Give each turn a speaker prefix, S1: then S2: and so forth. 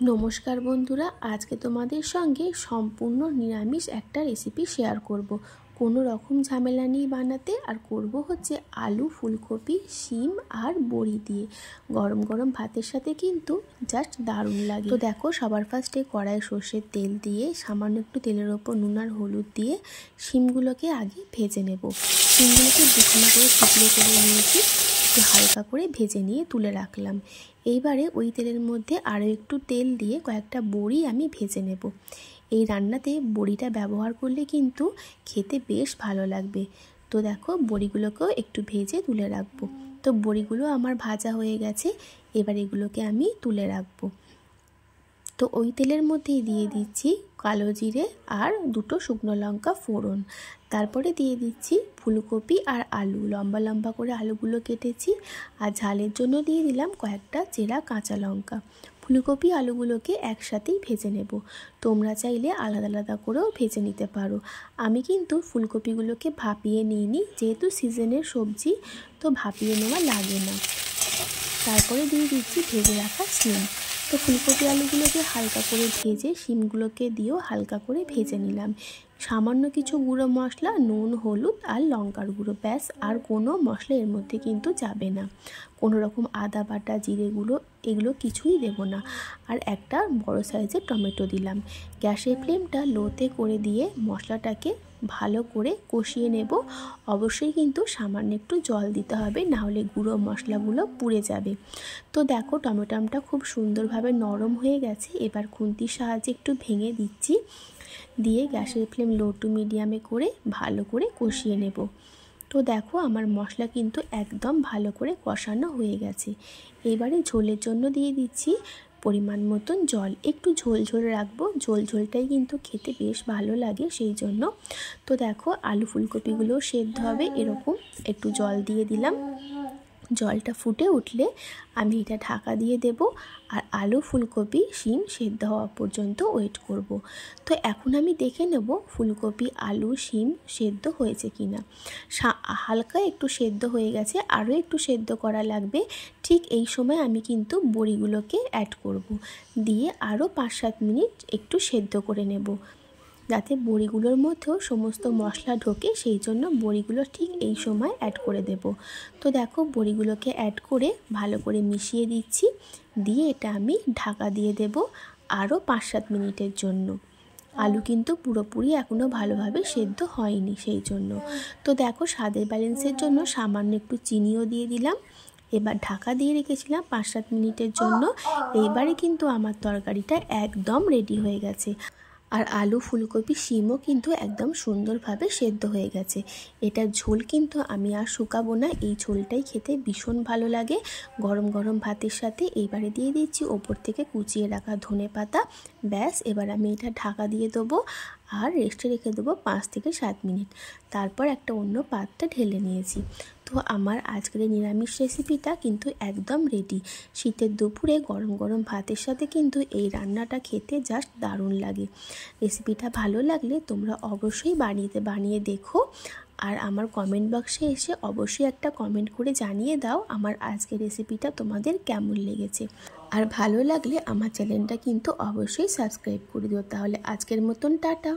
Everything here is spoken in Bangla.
S1: নমস্কার বন্ধুরা, আজকে তোমাদের সঙ্গে সম্পূর্ণ নিরামিষ একটা রেসিপি শেয়ার করব। কোনো রকম ঝামেলা নেই বানাতে, আর করব হচ্ছে আলু, ফুলকপি, শিম আর বড়ি দিয়ে গরম গরম ভাতের সাথে কিন্তু জাস্ট দারুণ লাগে। তো দেখো, সবার ফার্স্টে কড়াই সর্ষের তেল দিয়ে সামান্য একটু তেলের ওপর নুন আর হলুদ দিয়ে শিমগুলোকে আগে ভেজে নেব। শিমগুলোকে দুখানা করে টুকরো করে নিয়েছি, একটু হালকা করে ভেজে নিয়ে তুলে রাখলাম। এইবারে ওই তেলের মধ্যে আরও একটু তেল দিয়ে কয়েকটা বড়ি আমি ভেজে নেব। এই রান্নাতে বড়িটা ব্যবহার করলে কিন্তু খেতে বেশ ভালো লাগবে। তো দেখো, বড়িগুলোকেও একটু ভেজে তুলে রাখবো। তো বড়িগুলো আমার ভাজা হয়ে গেছে, এবার এগুলোকে আমি তুলে রাখবো। তো ওই তেলের মধ্যেই দিয়ে দিচ্ছি কালো জিরে আর দুটো শুকনো লঙ্কা ফোড়ন। তারপরে দিয়ে দিচ্ছি ফুলকপি আর আলু, লম্বা লম্বা করে আলুগুলো কেটেছি। আর ঝালের জন্য দিয়ে দিলাম কয়েকটা চেরা কাঁচা লঙ্কা। ফুলকপি আলুগুলোকে একসাথেই ভেজে নেব। তোমরা চাইলে আলাদা আলাদা করেও ভেজে নিতে পারো। আমি কিন্তু ফুলকপিগুলোকে ভাপিয়ে নিইনি, যেহেতু সিজনের সবজি, তো ভাপিয়ে নেওয়া লাগে না। তারপরে দিয়ে দিচ্ছি ভেজে রাখা শিম। তো ফুলকপি আলুগুলোকে হালকা করে ভেজে শিমগুলোকে দিয়েও হালকা করে ভেজে নিলাম। সামান্য কিছু গুঁড়ো মশলা, নুন, হলুদ আর লঙ্কার গুঁড়ো, ব্যাস। আর কোনো মশলা এর মধ্যে কিন্তু যাবে না। কোনো রকম আদা বাটা, জিরে গুঁড়ো এগুলো কিছুই দেব না। আর একটা বড় সাইজের টমেটো দিলাম। গ্যাসের ফ্লেমটা লোতে করে দিয়ে মশলাটাকে ভালো করে কষিয়ে নেব। অবশ্যই কিন্তু সামান্য একটু জল দিতে হবে, না হলে গুঁড়ো মশলাগুলো পুড়ে যাবে। তো দেখো, টমেটোটা খুব সুন্দরভাবে নরম হয়ে গেছে। এবার খুন্তির সাহায্যে একটু ভেঙে দিচ্ছি, দিয়ে গ্যাসের ফ্লেম লো টু মিডিয়ামে করে ভালো করে কষিয়ে নেব। তো দেখো, আমার মশলা কিন্তু একদম ভালো করে কষানো হয়ে গেছে। এবারে ঝোলের জন্য দিয়ে দিচ্ছি পরিমাণ মতন জল। একটু ঝোল ঝোল রাখবো, ঝোল ঝোলটাই কিন্তু খেতে বেশ ভালো লাগে সেই জন্য। তো দেখো, আলু ফুলকপিগুলো সেদ্ধ হবে, এরকম একটু জল দিয়ে দিলাম। জলটা ফুটে উঠলে আমি এটা ঢাকা দিয়ে দেব, আর আলু, ফুলকপি, শিম সেদ্ধ হওয়া পর্যন্ত ওয়েট করব। তো এখন আমি দেখে নেব ফুলকপি, আলু, শিম সেদ্ধ হয়েছে কিনা। হালকা একটু সেদ্ধ হয়ে গেছে, আরও একটু সেদ্ধ করা লাগবে। ঠিক এই সময় আমি কিন্তু বড়িগুলোকে অ্যাড করব, দিয়ে আরও 5-7 মিনিট একটু সেদ্ধ করে নেব, যাতে বড়িগুলোর মধ্যেও সমস্ত মশলা ঢোকে। সেই জন্য বড়িগুলো ঠিক এই সময় অ্যাড করে দেব। তো দেখো, বড়িগুলোকে অ্যাড করে ভালো করে মিশিয়ে দিচ্ছি, দিয়ে এটা আমি ঢাকা দিয়ে দেব আরও 5-7 মিনিটের জন্য। আলু কিন্তু পুরোপুরি এখনও ভালোভাবে সেদ্ধ হয়নি সেই জন্য। তো দেখো, স্বাদের ব্যালেন্সের জন্য সামান্য একটু চিনিও দিয়ে দিলাম। এবার ঢাকা দিয়ে রেখেছিলাম 5-7 মিনিটের জন্য। এইবারে কিন্তু আমার তরকারিটা একদম রেডি হয়ে গেছে। আর আলু, ফুলকপি, শিমও কিন্তু একদম সুন্দরভাবে সেদ্ধ হয়ে গেছে। এটার ঝোল কিন্তু আমি আর শুকাবো না, এই ঝোলটাই খেতে ভীষণ ভালো লাগে গরম গরম ভাতের সাথে। এইবারে দিয়ে দিচ্ছি ওপর থেকে কুচিয়ে রাখা ধনেপাতা। ব্যাস, এবার আমি এটা ঢাকা দিয়ে দেবো আর রেস্টে রেখে দেবো 5-7 মিনিট। তারপর একটা অন্য পাত্রে ঢেলে নিয়েছি। তো আমার আজকের এই নিরামিষ রেসিপিটা কিন্তু একদম রেডি। শীতের দুপুরে গরম গরম ভাতের সাথে কিন্তু এই রান্নাটা খেতে জাস্ট দারুণ লাগে। রেসিপিটা ভালো লাগলে তোমরা অবশ্যই বানিয়ে দেখো। আর আমার কমেন্ট বক্সে এসে অবশ্যই একটা কমেন্ট করে জানিয়ে দাও আমার আজকের রেসিপিটা তোমাদের কেমন লেগেছে। আর ভালো লাগলে আমার চ্যানেলটা কিন্তু অবশ্যই সাবস্ক্রাইব করে দিও। তাহলে আজকের মতন টাটা।